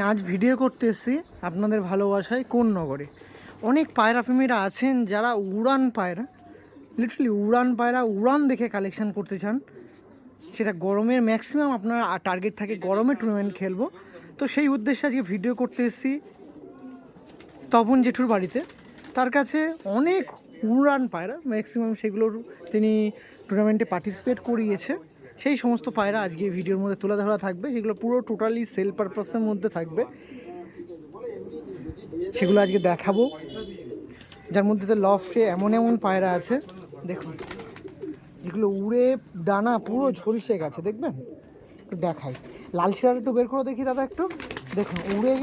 আজ ভিডিও করতে এসেছি আপনাদের ভালোবাসায় কোন নগরে। অনেক পায়রা প্রেমীরা আছেন যারা উড়ান পায়রা, লিটারালি উড়ান পায়রা উড়ান দেখে কালেকশন করতে চান। সেটা গরমের ম্যাক্সিমাম আপনার টার্গেট থাকে গরমে টুর্নামেন্ট খেলবো, তো সেই উদ্দেশ্যে আজকে ভিডিও করতে এসেছি তপন জেঠুর বাড়িতে। তার কাছে অনেক উড়ান পায়রা, ম্যাক্সিমাম সেগুলোর তিনি টুর্নামেন্টে পার্টিসিপেট করিয়েছে। সেই সমস্ত পায়রা আজকে ভিডিওর মধ্যে তুলে ধরা থাকবে, সেগুলো পুরো টোটালি সেল পারপাসের মধ্যে থাকবে, সেগুলো আজকে দেখাবো। যার মধ্যে তো লফটে এমন এমন পায়রা আছে দেখুন, যেগুলো উড়ে ডানা পুরো ঝলসে গেছে, দেখবেন একটু দেখাই। লাল শিরাটা একটু বের করে দেখি দাদা, একটু দেখুন উড়ে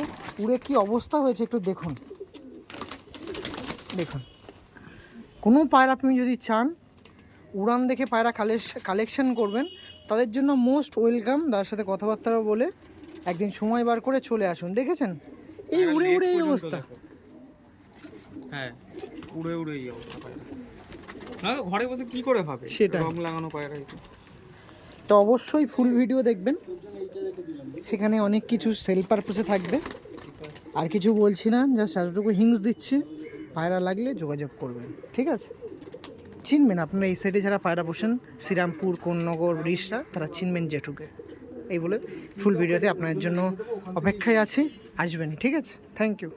উড়ে কি অবস্থা হয়েছে, একটু দেখুন। দেখুন, কোনো পায়রা আপনি যদি চান উড়ান দেখে পায়রা কালেকশন করবেন, তাদের জন্য মোস্ট ওয়েলকাম। তার সাথে কথাবার্তা বলে একদিন সময় বার করে চলে আসুন। দেখেছেন এই উড়ে উড়ে এই অবস্থা, হ্যাঁ উড়ে উড়ে এই অবস্থা পায়রা, না তো ঘরে বসে কি করে হবে সেটা রং লাগানো পায়রা। তো অবশ্যই ফুল ভিডিও দেখবেন, সেখানে অনেক কিছু সেল পারপাসে থাকবে। আর কিছু বলছি না, জাস্ট এতটুকু হিংস দিচ্ছি, পায়রা লাগলে যোগাযোগ করবেন, ঠিক আছে? চিনবেন আপনারা এই সাইডে যারা পায়রা পোষেন, শ্রীরামপুর, কোন্নগর, রিসরা, তারা চিনবেন জেঠুকে। এই বলে ফুল ভিডিওতে আপনার জন্য অপেক্ষায় আছি, আসবেন, ঠিক আছে? Thank you.